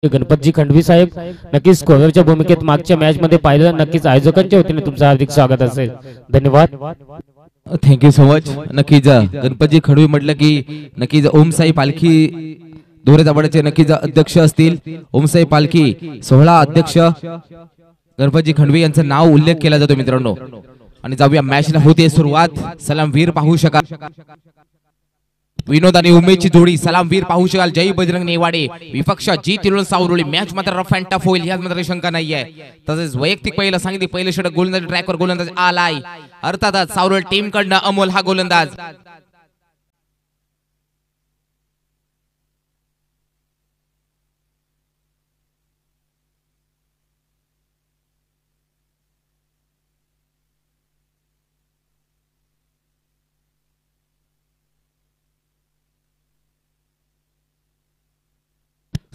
गणपतजी खंडवी साहेब नक्कीच स्कोररच्या भूमिकेत मागच्या मॅच मध्ये पाहिलं. नक्कीच आयोजकांच्या वतीने तुमचं हार्दिक स्वागत असेल. धन्यवाद. Thank you so much. नक्कीच गणपतजी खंडवी म्हटलं की नक्कीच ओमसाई पालखी धोरेदाबाडचे नक्कीच अध्यक्ष असतील. ओमसाई पालखी सोहळा अध्यक्ष गणपतजी खंडवी यांचं नाव उल्लेख केला जातो मित्रांनो. आणि जाऊया मॅचला होते सुरुवात. सलामवीर पाहू शकाल विनोद आणि उमेशची जोडी. सलामवीर पाहू शकाल जय बजरंग नेवाडे विपक्ष जी तिरुळ सावरुळी. मॅच मात्र रफ अँड टफ होईल यात मात्र शंका नाहीये. तसेच वैयक्तिक पहिलं सांगितले पहिले षटक गोलंदाज ट्रॅकवर गोलंदाज आलाय. अर्थातच सावरुळ टीम कडनं अमोल हा गोलंदाज.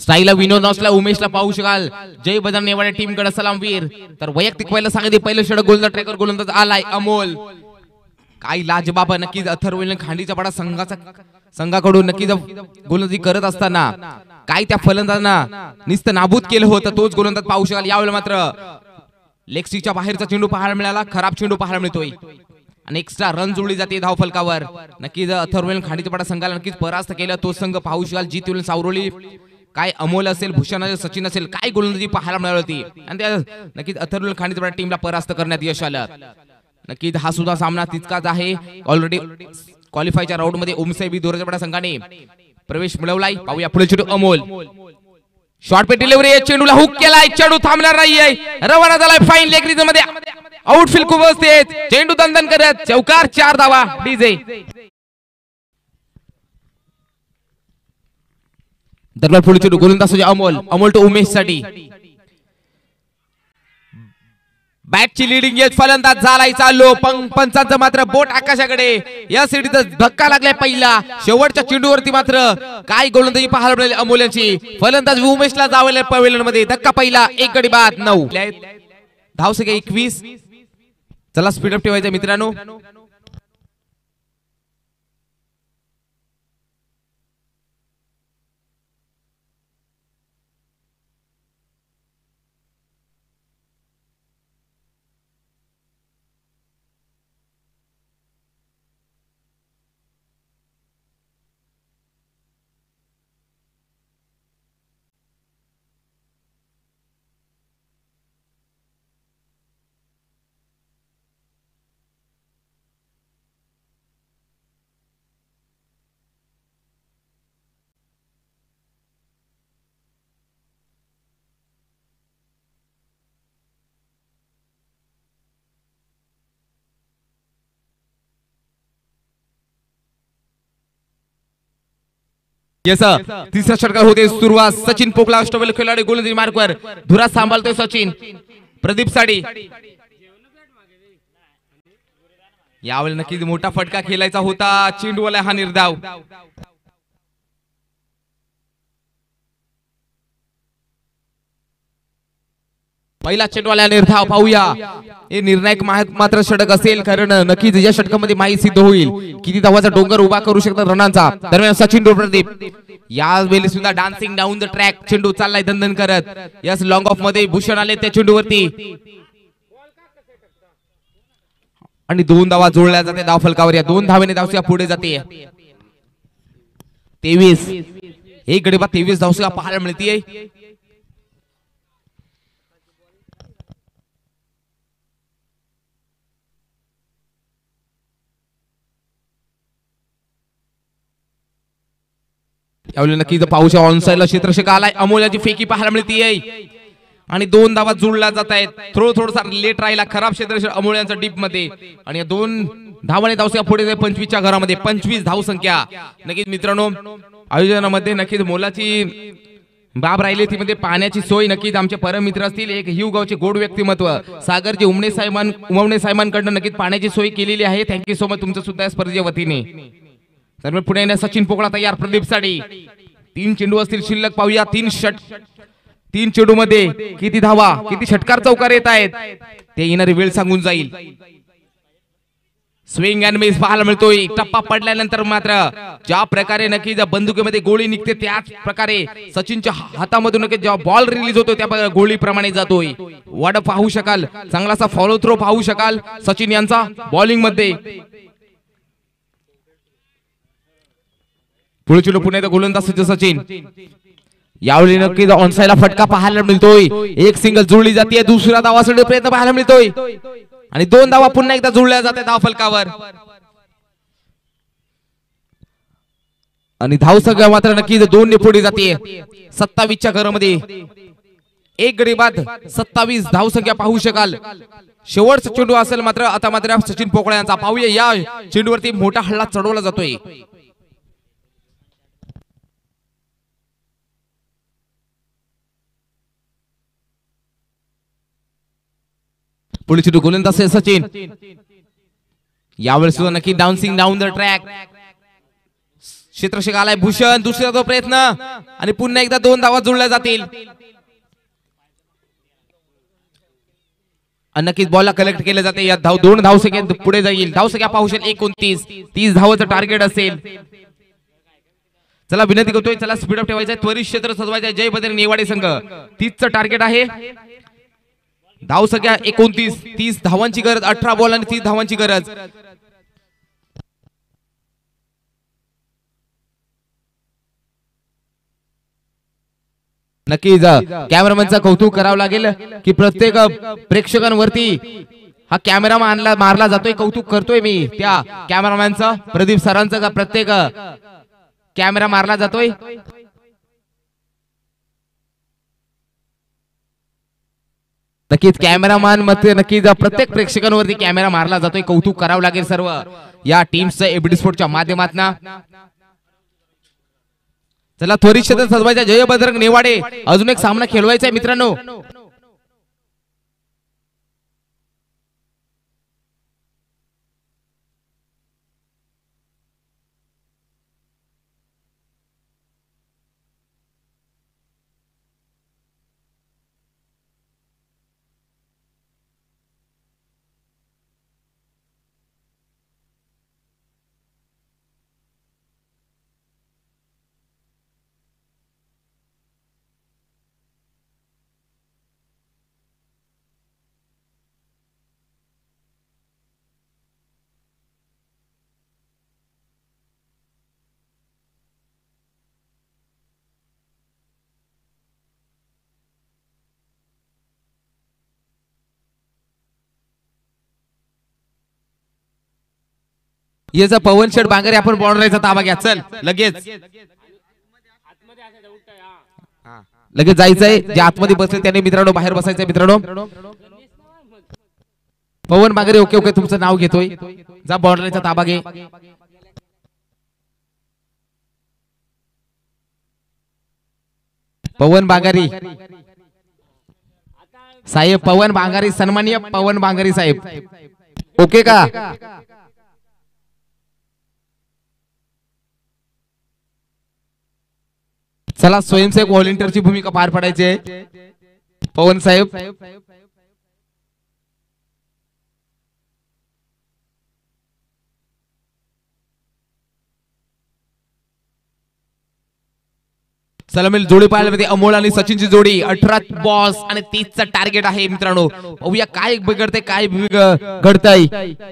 स्टाईला विनोद नसला उमेशला पाहू शकाल जय बजरंग नेवाडे टीम कडे सलामवीर. तर वैयक्तिक पहिलं सांगितले पहिलं षटक गोलंदाज ट्रॅकवर गोलंदाज आलाय अमोल. काही लाजबाब नक्कीच अथर्वने खांडीचा पाडा संघाकडून नक्कीच गोलंदाजी करत असताना काय त्या फलंदाजांना नुसतं नाबूद केलं होतं. तोच गोलंदाज पाहू शकाल. यावेळेला मात्र लेगस्टिकच्या बाहेरचा चेंडू पाहायला मिळाला. खराब चेंडू पाहायला मिळतोय आणि एक्स्ट्रा रन जोडली जाते धाव फलकावर. नक्कीच अथर्वने खांडीचा पाडा संघाला नक्कीच परास्त केलं. तो संघ पाहू शकाल जी तिरुळ सावरुळी. काय अमोल असेल भूषण असेल सचिन असेल काय गोलंदाजी पाहायला मिळाली होती. आणि त्या नक्कीच अथर्वने खांडीचा पाडा टीमला परास्त करण्यात यश आलं. नक्कीच हा सुद्धा सामना तितकाच आहे. ऑलरेडी क्वालिफायच्या राऊंड मध्ये ओमसाई धोरेदाबाड संघाने प्रवेश मिळवलाय. पाहूया पुढे चेंडू अमोल. शॉर्ट पे डिलिव्हरी. चेंडूला हुक केलाय. चेंडू थांबणार नाहीये. रवाना झालाय फाईन लेग रिजन मध्ये. आउटफील्ड खूप असते. चेंडू दणदण करत चौकार 4 धावा डीजे. दरम्यान पुढे चेंडू गोलंदाज अमोल टू उमेश साठी. बॅटची लिडिंग येत फलंदाज झालाय चाललो. पंचांचं मात्र बोट आकाशाकडे. या सिटीचा धक्का लागलाय पहिला. शेवटच्या चेंडूवरती मात्र काय गोलंदाजी पाहायला मिळाली अमोल यांची. फलंदाज उमेशला जावले पवेलन मध्ये. धक्का पहिला 1 गडी बाद 9 धावसंख्या 21. चला स्पीड अप ठेवायचं मित्रांनो. तिसऱ्या षटकात होते सुरुवात. सचिन पोकला अष्टबैल खेळाडू गोलंदाजी मार्कवर. धुरा सांभाळतोय सचिन. प्रदीप साडी. यावेळी नक्कीच मोठा फटका खेळायचा होता. चेंडूवाला हा निर्धाव. पहिला चेंडूवाला निर्धाव. पाहूया हे निर्णायक मात्र षटक असेल कारण नक्कीच या षटकामध्ये माहिती सिद्ध होईल किती धावाचा डोंगर उभा करू शकतात रनांचा. दरम्यान सचिन प्रदीप यावेळी सुद्धा डान्सिंग डाऊन द ट्रॅक. चेंडू चाललाय दणदण करत. यस लॉंग ऑफ मध्ये भूषण आले त्या चेंडूवरती आणि 2 धावा जोडल्या जाते धाव फलकावर. या 2 धावेने धावसंख्या पुढे जाते 23. 1 गडी बाद 23 धावसंख्या पाहायला मिळते. यावेळी नक्कीच पाऊस ऑनसाइडला क्षेत्ररक्षक आलाय. अमोलाची फेकी पाहायला मिळते आणि 2 धावा जोडल्या जात आहेत. थोडासा लेट राहिला. खराब क्षेत्ररक्षक अमोल यांचा डीप मध्ये आणि या 2 धावाने धावसंख्या पुढे 25 च्या घरामध्ये 25 धावसंख्या. नक्कीच मित्रांनो आयोजनामध्ये नक्कीच मोलाची बाब राहिली ती मध्ये पाण्याची सोय. नक्कीच आमचे परम मित्र असतील एक हिव गावचे गोड व्यक्तिमत्व सागरजी उमणे साहेबांकडून नक्कीच पाण्याची सोय केलेली आहे. थँक्यू सो मच तुमचं सुद्धा स्पर्धेच्या वतीने. तर पुढे येण्यास सचिन पोकळा तयार. प्रदीप साडी. 3 चेंडू असतील शिल्लक. पाहूया 3 चेंडू मध्ये किती धावा किती षटकार चौकार येत आहेत ते येणारी वेळ सांगून जाईल. स्विंग अँड मिस पाहायला मिळतोय. टप्पा पडल्यानंतर मात्र ज्या प्रकारे नक्की ज्या बंदुकीमध्ये गोळी निघते त्याच प्रकारे सचिनच्या हातामधून नक्की जेव्हा बॉल रिलीज होतो त्या गोळीप्रमाणे जातोय. वड पाहू शकाल, चांगलासा फॉलो थ्रो पाहू शकाल सचिन यांचा बॉलिंग मध्ये. पुढे पुन्हा एकदा गोलंदाज सचिन. यावेळी नक्कीच ऑनसाईडला फटका पाहायला मिळतोय. एक सिंगल जुळली जाते, दुसरा धावासाठी प्रयत्न पाहायला मिळतोय आणि 2 धावा पुन्हा एकदा जुळल्या जाते धाव फलकावर. आणि धाव संख्या मात्र नक्कीच 2 ने पुढे जाते 27 च्या घरामध्ये. एक गडी बाद 27 धाव संख्या पाहू शकाल. शेवटचा चेंडू असेल मात्र आता मात्र सचिन पोकळे यांचा. पाहूया या चेंडूवरती मोठा हल्ला चढवला जातोय. पुढे चेंडू गोलंदाज सचिन. यावेळी सुद्धा नक्की डाउन्सिंग डाऊन द ट्रॅक. क्षेत्ररक्षक आलाय भूषण. दुसरा तो प्रयत्न आणि पुन्हा एकदा 2 धावा जुळल्या जातील. नक्कीच बॉलला कलेक्ट केले जाते. या 2 धावसंख्येत पुढे जाईल. धावसंख्या पाहू शकेल 29. 30 धावाचं टार्गेट असेल. चला विनंती करतोय, चला स्पीड अप ठेवायचं, त्वरित क्षेत्र सजवायचं. जय बजरंग नेवाडे संघ 30चं टार्गेट आहे. धाव संख्या 29. 30 धावांची गरज. 18 बॉल आणि 30 धावांची गरज. नक्कीच कॅमेरामॅनचं कौतुक करावं लागेल की प्रत्येक प्रेक्षकांवरती हा कॅमेरा मारला जातोय. कौतुक करतोय मी त्या कॅमेरामॅनचं, प्रदीप सरांचं. का प्रत्येक कॅमेरा मारला जातोय. नक्कीच कॅमेरामॅन मध्ये नक्कीच प्रत्येक प्रेक्षकांवरती कॅमेरा मारला जातोय. कौतुक करावं लागेल सर्व या टीम्सचं एबीडी स्पोर्टच्या माध्यमातून. चला त्वरित क्षेत्र सजवायचा. जय बजरंग नेवाडे अजून एक सामना खेळवायचा आहे मित्रांनो. याचा पवन शेठ बांगरे आपण बॉर्डरचा ताबा घ्या. चल लगेच लगेच जायचंय. जे आतमध्ये बसले त्याने मित्रांनो बाहेर बसायचंय. मित्रांनो पवन बांगरे ओके ओके तुमचं नाव घेतोय. जा बॉर्डरचा ताबा घे. पवन बांगारी साहेब, पवन बांगारी, सन्माननीय पवन बांगारी साहेब ओके का? चला स्वयंसेवक व्हॉलेंटियरची भूमिका पार पाडायची आहे पवन साहेब. सलामील जोडी पाहायला अमोल आणि सचिनची जोडी. 18 बॉल्स आणि 30चं टार्गेट आहे मित्रांनो. बघूया काय बिघडते काय घडतंय.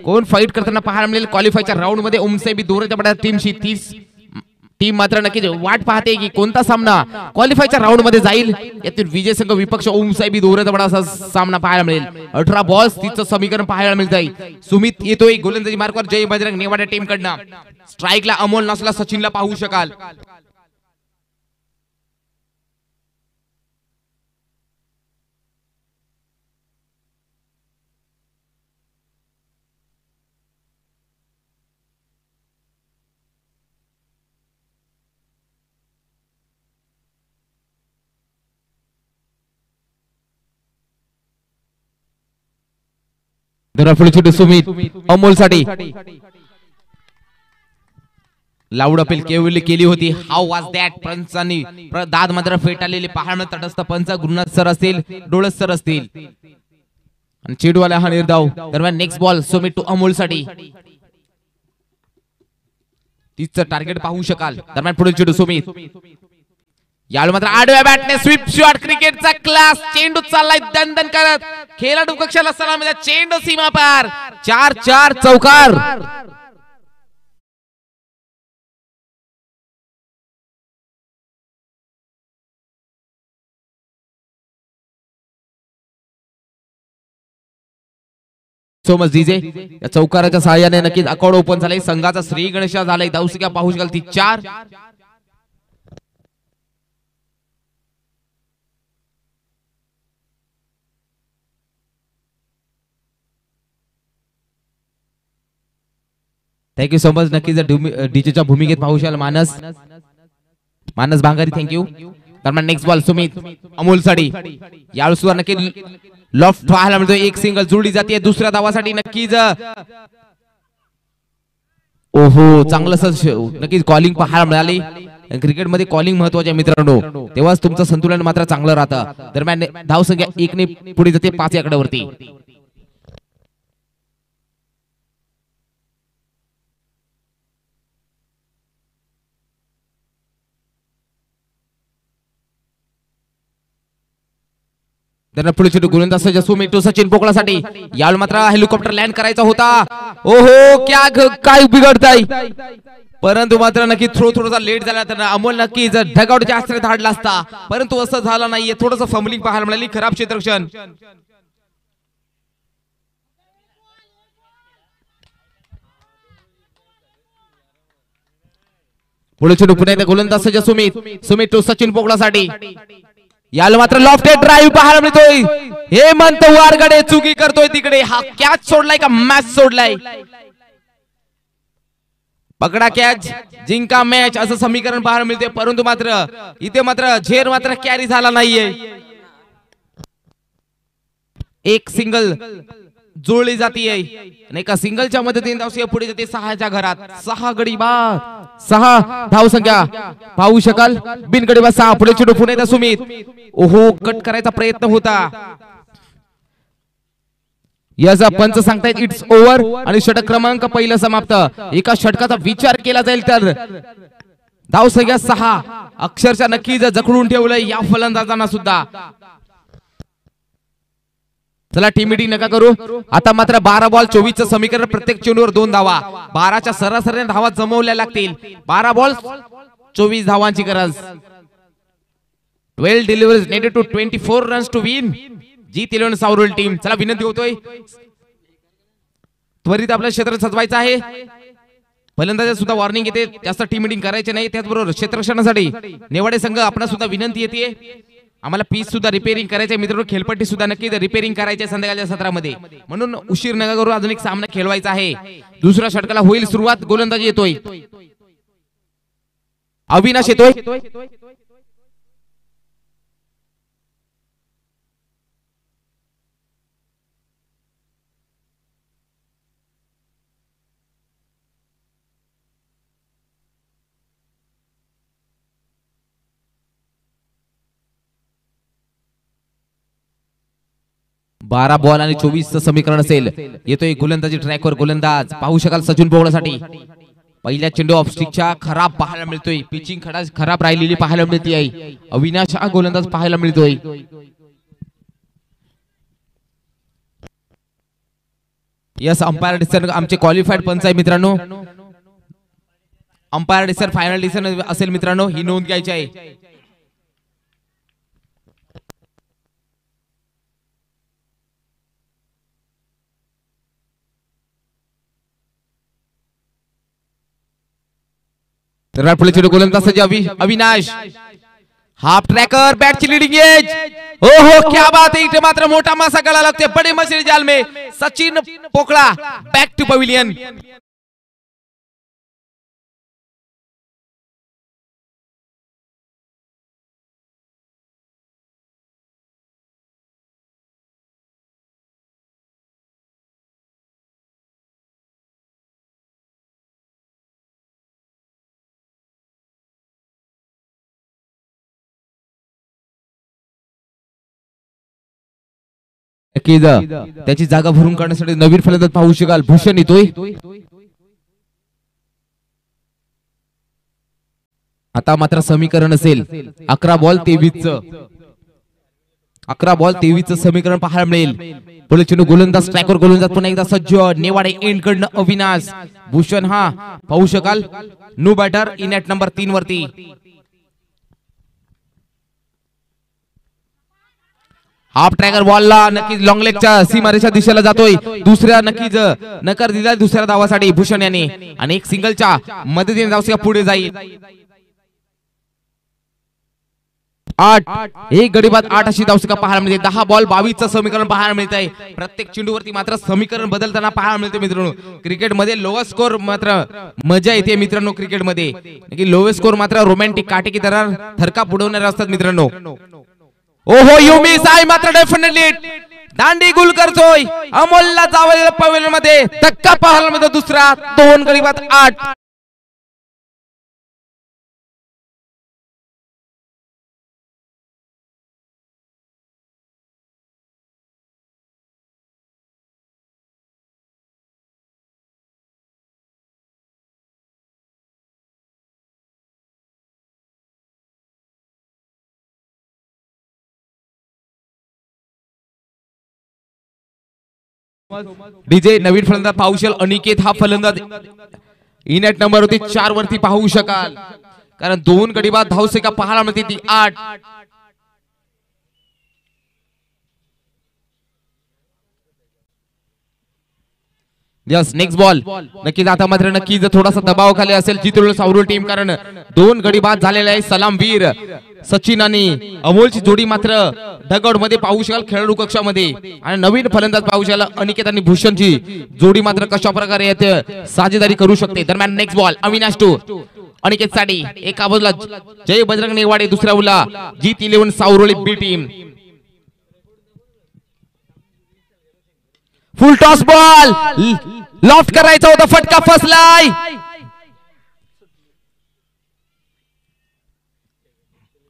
कोण फाईट करताना पाहायला मिळेल क्वालिफायच्या राऊंड मध्ये. उमसेबी दोरच्या पड्या टीमशी 30 टीम मात्र नक्कीच वाट पाहते की कोणता सामना क्वालिफायच्या राऊंड मध्ये जाईल. यातील विजय संघ विपक्ष ओमसाहेबी दोरचा बडा असा सामना पाहायला मिळेल. 18 बॉल्स 30चं समीकरण पाहायला मिळतंय. सुमित येतोय गोलंदाजी मार्कवर. जय बजरंग नेवाडा टीम कडनं. स्ट्राईकला अमोल नसला सचिनला पाहू शकाल. सुमित अमोल साठी लाऊड अपील केली होती. How was that. पंचांनी दाद मात्र फेटाळलेले पाहायला तटस्थ पंच गुरुनाथ सर असतील, डोळस सर असतील आणि चेडूवाला हा निर्धाव. दरम्यान next ball Sumit to Amol साठी. तीच टार्गेट पाहू शकाल. दरम्यान पुढील चेंडू सुमित. यावेळी मात्र आडव्या बॅटने स्वीप शॉट क्रिकेटचा क्लास. चेंडू चाललाय दणदण करत. खेळाडू कक्षाला सलामी द्या. चेंडू सीमा पार. 4-4 चौकार. So much DJ. या चौकाराच्या सहाय्याने नक्कीच अकाउंट ओपन झाले. संघाचा श्री गणेश झालाय. धावसंख्या पाहू शकाल ती 4. Thank you so much. नक्कीच डीजेच्या भूमिकेत पाहू शकाल मानस भांगारी. थँक्यू. दरम्यान नेक्स्ट बॉल सुमित. अमोल साडी. यावेळी सुद्धा नक्की लॉफ्ट पाहायला मिळतो. एक सिंगल जोडली जाते दुसऱ्या धावासाठी. नक्कीच ओहो चांगलं नक्कीच कॉलिंग पाहायला मिळाली. क्रिकेटमध्ये कॉलिंग महत्वाचे आहे मित्रांनो. तेव्हाच तुमचं संतुलन मात्र चांगलं राहतं. दरम्यान धावसंख्या 1 ने पुढे जाते 5 या आकड्यावरती. पुढे चेंडू गोलंदाज सुमित सचिन पोकळासाठी. यावेळी मात्र हेलिकॉप्टर लँड करायचा होता. ओहो काय बिघडताय. परंतु मात्र नक्की थोडासा लेट झाला तर अमोल नक्कीच ढगावरच्या आश्रयात हाडला असता. परंतु असं झालं नाहीये. थोडंसं फंबलिंग पाहायला मिळाली. खराब क्षेत्ररक्षण. पुढे चेंडू पुन्हा एकदा गोलंदाज सुमित सचिन पोकळासाठी. याला मात्र लॉफ्टेड ड्राईव्ह पाहायला मिळतोय. हेमंत वारगडे चुकी करतोय तिकडे. हा कॅच सोडलाय का मॅच सोडलाय. पकडा कॅच जिंका मॅच असं समीकरण पाहायला मिळते. परंतु मात्र इथे मात्र झेर मात्र कॅरी झाला नाहीये. एक सिंगल जुळली जातीये. एका सिंगलच्या मदतीने धावसंख्या पुढे जाते 6च्या घरात. 6 गडी बाद. 6 धावसंख्या पाहू शकाल. बिनगडी बाद 6. पुढे चेंडू पुन्हा सुमित. ओहो कट करायचा प्रयत्न होता. याचा पंच सांगतायत इट्स ओव्हर आणि षटक क्रमांक पहिला समाप्त. एका षटकाचा विचार केला जाईल तर धावसंख्या 6 अक्षरशः नक्कीच जखडून ठेवलंय या फलंदाजांना सुद्धा. चला टीम मीटिंग नका करू. आता मात्र 12 बॉल 24 समीकरण. प्रत्येक चेंडूवर 2 धावा. 12च्या सरासरीने धावा जमवल्या लागतील. 12 बॉल 24 धावांची गरज. 12 deliveries needed to 24 runs to win. Jeet 11 Savarul team. चला विनंती होतोय त्वरित आपलं क्षेत्र सजवायचं आहे. फलंदाजा सुद्धा वॉर्निंग येते. जास्त टीम मीटिंग करायचे नाही. त्याचबरोबर क्षेत्ररक्षणासाठी नेवाडे संघ आपला सुद्धा विनंती येते. आम्हाला पीच सुद्धा रिपेअरिंग करायचे मित्रांनो. खेळपट्टी सुद्धा नक्की रिपेअरिंग करायची संध्याकाळच्या सत्रामध्ये. म्हणून उशीर नका करू. अजून एक सामना खेळवायचा आहे. दुसऱ्या षटकाला होईल सुरुवात. गोलंदाजी येतोय अविनाश येतोय. बारा बॉल आणि 24 समीकरण असेल. येतोय गोलंदाजी ट्रॅकवर गोलंदाज पाहू शकाल सचिन पोगळासाठी. पहिल्या चेंडू ऑफ स्टिकच्या खराब पाहायला मिळतोय. पिचिंग खराब राहिलेली पाहायला मिळते आहे. अविनाश हा गोलंदाज पाहायला मिळतोय. यस अंपायर डिसिजन आमचे क्वालिफाईड पंच आहे मित्रांनो. अंपायर डिसिजन फायनल डिसिजन असेल मित्रांनो. ही नोंद घ्यायची आहे. पुढे चेंडू गोलंदाज अविनाश. हाफ ट्रॅकर बॅटची लीडिंग एज. ओहो क्या बात है. इथे मात्र मोठा मासा गळा लागते. बडे मछली जाल में सचिन पोकळा बॅक टू पवेलियन. त्याची जागा भरून काढण्यासाठी नवीन फलंदाज पाहू शकाल. भूषण येतोय. आता मात्र समीकरण असेल 11 बॉल 23 च 11 बॉल 23 च समीकरण पाहायला मिळेल. पुढे चेंडू गोलंदाज स्ट्रायकर गोलंदाज पुन्हा एकदा सज्ज. नेवाडे एंड कडनं अविनाश भूषण हा पाहू शकाल no batter in at number 3 वरती. हाफ ट्रॅकर बॉलला नक्कीच लॉंग लेगच्या सीमारेषा दिशेला जातोय. दुसऱ्या नक्कीच नकार दिला दुसऱ्या धावासाठी भूषण याने आणि एक सिंगलच्या मदतीने धावसंख्या पुढे जाईल. 8 एक गडी बाद 8 अशी धावसंख्या पाहायला मिळते. 10 बॉल 22 चं समीकरण पाहायला मिळत आहे. प्रत्येक चेंडूवरती मात्र समीकरण बदलताना पाहायला मिळते मित्रांनो. क्रिकेटमध्ये लोअर स्कोर मात्र मजा येते मित्रांनो. क्रिकेटमध्ये की लोअर स्कोर मात्र रोमॅन्टिक काटेकी दरार थरका बुडवणारे असतात मित्रांनो. ओहो यू मिस आहे मात्र डेफिनेटली दांडी गुल करतोय. अमोलला जावलेल्या पवेल मध्ये धक्का पाहायला मिळतो. दुसरा 2 गडी बाद 8. डीजे नवीन फलंदाज पाहू शकाल. अनिकेत हा फलंदाज इन ॲट नंबर होती 4 वरती पाहू शकाल. कारण 2 गडी बाद धावसंख्या पाहायला मिळते ती 8. यस नेक्स्ट बॉल नक्कीच आता मात्र नक्कीच थोडासा दबाव खाली असेल चित्रोल सावरूल टीम. कारण 2 गडी बाद झालेले आहे. सलामवीर सचिन आणि अमोलची जोडी मात्र डगआउट मध्ये पाहू शकाल खेळाडू कक्षामध्ये. आणि नवीन फलंदाज पाहू शकाल अनिकेत आणि भूषणची जोडी मात्र कशा प्रकारे येते साजेदारी करू शकते. दरम्यान next ball Avinash to Aniket साठी एका बाजूला जय बजरंग नेवाडे दुसऱ्या बाजूला Jeet 11 Savroli B team. Full toss ball loft करायचा होता फटका फसलाय.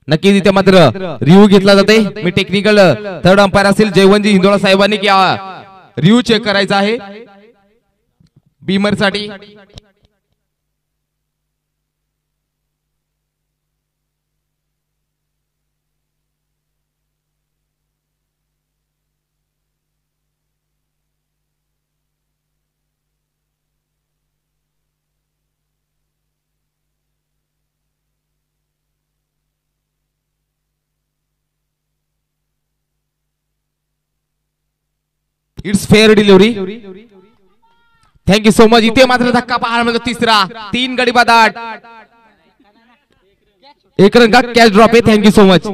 नक्कीच इथे मात्र रिव्ह्यू घेतला जाते. मी टेक्निकल थर्ड अंपायर असेल जयवंतजी हिंदोळा साहेबांनी की रिव्ह्यू चेक करायचा आहे बीमर साठी. It's fair delivery. Thank you so much. इथे मात्र धक्का पाहायला मिळतो. तिसरा 3 गडी बाद 8. एक रंगा कॅच ड्रॉप आहे. Thank you so much.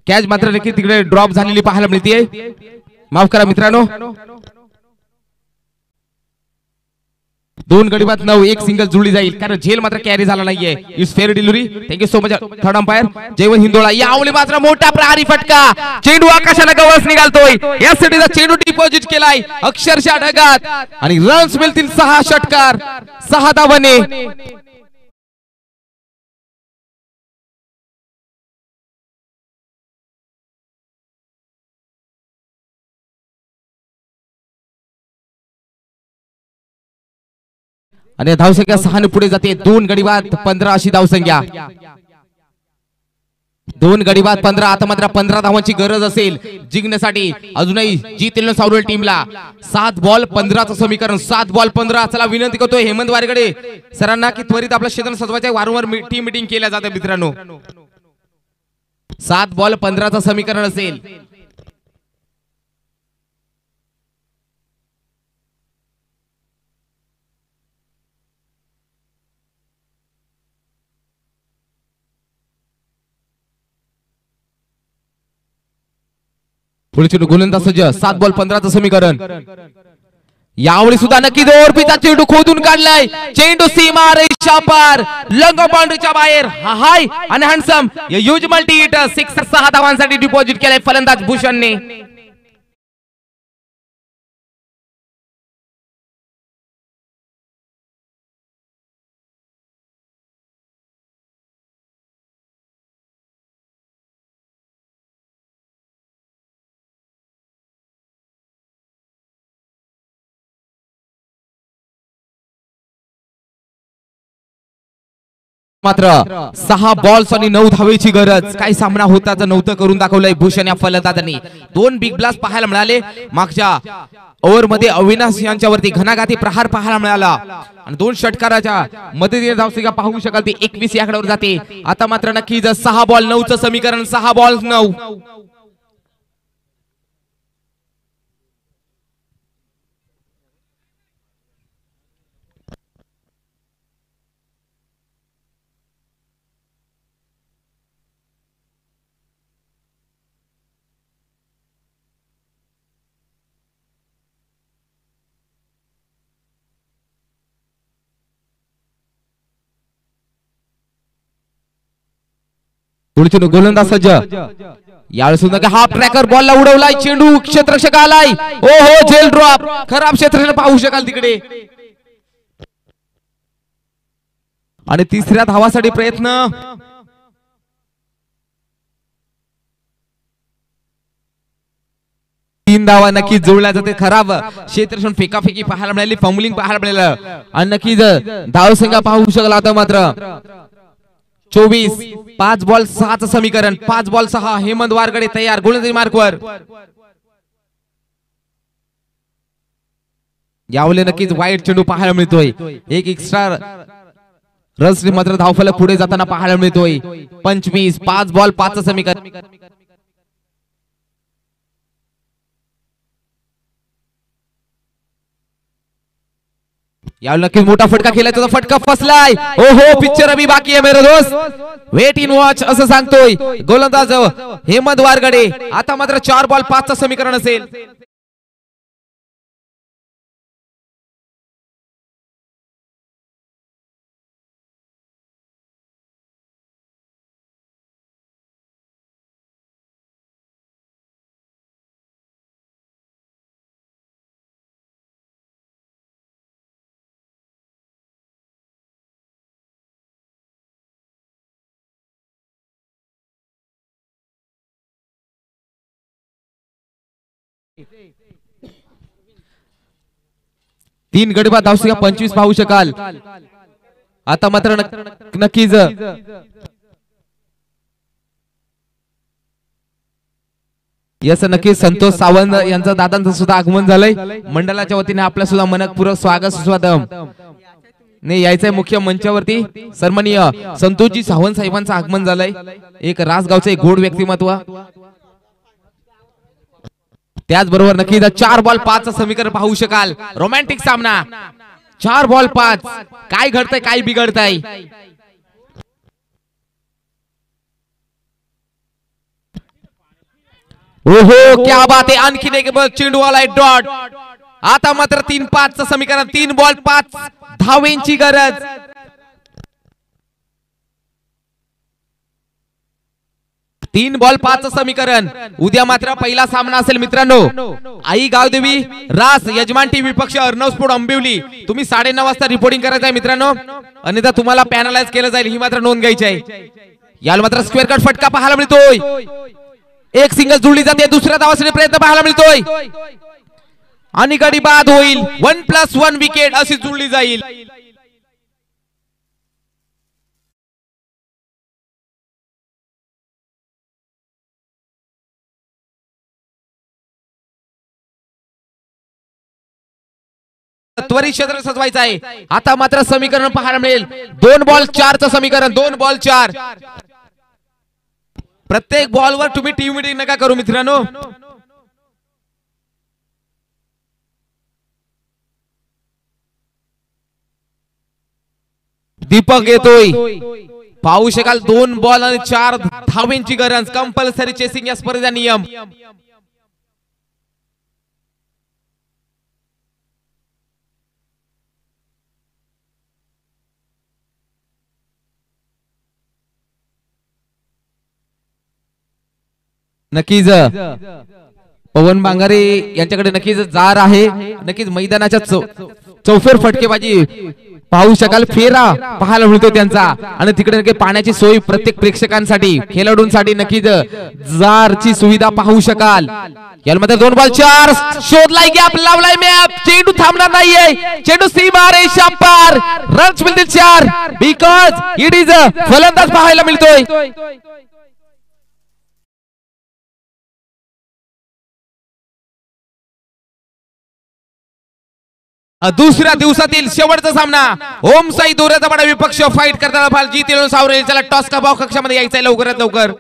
कॅच मात्र नक्की तिकडे ड्रॉप झालेली पाहायला मिळते. माफ करा मित्रांनो. 2 गडी बाद 9 एक सिंगल जुळली जाईल कारण झेल मात्र कॅरी झाला नाहीये. It's fair delivery. Thank you so much third umpire Jaywant Hindola. यावेळी मात्र मोठा प्रहारी फटका. चेंडू आकाशाला गवस निघालतोय. यासाठीचा चेंडू डिपॉझिट केलाय अक्षरशः ढगात आणि रन्स मिळतील 6 षटकार 6 धावाने. आणि धावसंख्या 6 ने पुढे जाते. 2 गडी बाद 15 अशी धावसंख्या. 2 गडी बाद 15. आता मात्र 15 धावांची गरज असेल जिंकण्यासाठी. अजूनही जीत सावरोल टीमला 7 बॉल 15 चं समीकरण. 7 बॉल 15. चला विनंती करतोय हेमंत वारगडे सरांना की त्वरित आपलं क्षेत्र सजवायचं. वारंवार टीम मीटिंग केल्या जाते मित्रांनो. 7 बॉल 15 चं समीकरण असेल. पुढे चेंडू गोलंदाज सज्ज. 7 बॉल 15 चं समीकरण. यावेळी सुद्धा नक्की जोरपीचा चेंडू खोदून काढलाय. चेंडू सीमा रेषा पार लंग बाउंड्रीच्या बाहेर. हाय आणि हँडसम ह्यूज मल्टी हिटर 6 धावांसाठी डिपॉझिट केलाय फलंदाज भूषणने. मात्र 6 बॉल्स आणि 9 धावेची गरज. काही सामना होताच नव्हतं करून दाखवलंय भूषण या फलंदाजांनी. 2 बिग ब्लास्ट पाहायला मिळाले. मागच्या ओव्हर मध्ये अविनाश यांच्यावरती घणाघाती प्रहार पाहायला मिळाला आणि 2 षटकाराच्या मदतीने धावसंख्या पाहू शकाल ती 21 या आकड्यावर जाते. आता मात्र नक्कीच 6 बॉल 9 चं समीकरण. 6 बॉल 9. पुढचे गोलंदाज सज्ज. यावेळी सुद्धा हाफ ट्रॅकर बॉलला उडवलाय. चेंडू क्षेत्ररक्षक आलाय. ओहो झेल ड्रॉप. खराब क्षेत्ररक्षण पाहू शकाल तिकडे. आणि तिसऱ्या धावासाठी प्रयत्न. तीन धावा नक्कीच जोडल्या जाते. खराब क्षेत्ररक्षण फेकाफेकी पाहायला मिळाली. फंबलिंग पाहायला मिळालं आणि नक्कीच धावसंख्या पाहू शकाल. आता मात्र 24. 5 बॉल 6 चं समीकरण. 5 बॉल 6. हेमंत वारगडे तयार गोलंदाजी मार्कवर. यावेळी नक्कीच वाईट चेंडू पाहायला मिळतोय. एक एक्स्ट्रा रन्स मात्र धावफलक पुढे जाताना पाहायला मिळतोय. 25. 5 बॉल 5 चं समीकरण. यावेळी नक्कीच मोठा फटका केलाय. त्याचा फटका फसलाय. ओहो पिक्चर अभी बाकी आहे मेरे दोस्त. वेट इन वॉच असं सांगतोय गोलंदाज हेमंत वारगडे. आता मात्र 4 बॉल 5 चं समीकरण असेल. तीन गडी बाद धावसंख्या 25 पाहू शकाल. आता मात्र नक्कीच यस नक्कीच संतोष सावंत यांचं दादांचं सुद्धा आगमन झालंय. मंडळाच्या वतीने आपल्या सुद्धा मनपूर्वक स्वागत सुस्वागतम. ने यायचंय मुख्य मंचावरती. सन्माननीय संतोषजी सावंत साहेबांचं आगमन झालंय. एक रासगावचं एक गोड व्यक्तिमत्व. त्याचबरोबर नक्कीच 4 बॉल 5 चं समीकरण पाहू शकाल. रोमॅन्टिक सामना. 4 बॉल 5. काय घडतंय काय बिघडतंय. ओहो क्या बात आहे. आणखीन एक चेंडू आलाय डॉट. आता मात्र 3-5 चं समीकरण. 3 बॉल 5 धावेंची गरज. तीन बॉल 5 चं समीकरण. उद्या मात्र पहिला सामना असेल मित्रांनो. आई गावदेवी रास यजमान टीव्ही पक्ष अर्णव स्पोर्ट अंबिवली. तुम्ही 9:30 वाजता रिपोर्टिंग करायचं आहे मित्रांनो. अन्यथा तुम्हाला पॅनलाइज केलं जाईल ही मात्र नोंद घ्यायची आहे. याला मात्र स्क्वेअर कट फटका पाहायला मिळतोय. एक सिंगल जुळली जाते. दुसऱ्या धावासाठी प्रयत्न पाहायला मिळतोय आणि गडी बाद होईल. 1+1 विकेट अशी जुळली जाईल. त्वरित क्षेत्र सजवायचं आहे. आता मात्र समीकरण पाहायला मिळेल. 2 बॉल 4 चं समीकरण. 2 बॉल 4. प्रत्येक बॉलवर तुम्ही टीम मीटिंग नका करू मित्रांनो. दीपक येतोय. पाहू शकाल 2 बॉल आणि 4 धावेंची गरज. कंपल्सरी चेसिंग या स्पर्धेचा नियम. नक्कीच पवन बांगारे यांच्याकडे नक्कीच जार आहे. नक्कीच मैदानाच्या चौफेर फटकेबाजी पाहू शकाल. फेरा पाहायला मिळतो त्यांचा. आणि तिकडे नक्की पाण्याची सोय प्रत्येक प्रेक्षकांसाठी खेळाडूंसाठी नक्कीच जारची सुविधा पाहू शकाल. यामध्ये 2 बॉल 4 शोधलाय गॅप लावलाय मॅप चेंडू थांबणार नाहीये चेंडू सीमा रेषा पार रन्स मिळतील 4 बिकॉज इट इज अ फलंदाज पाहायला मिळतोय दुसऱ्या दिवसातील शेवटचा सामना ओम साई दोऱ्याचा बडा विपक्ष फाईट करताना फाल जीत सावरेल चला टॉस का भाव कक्षामध्ये यायचा लवकरात लवकर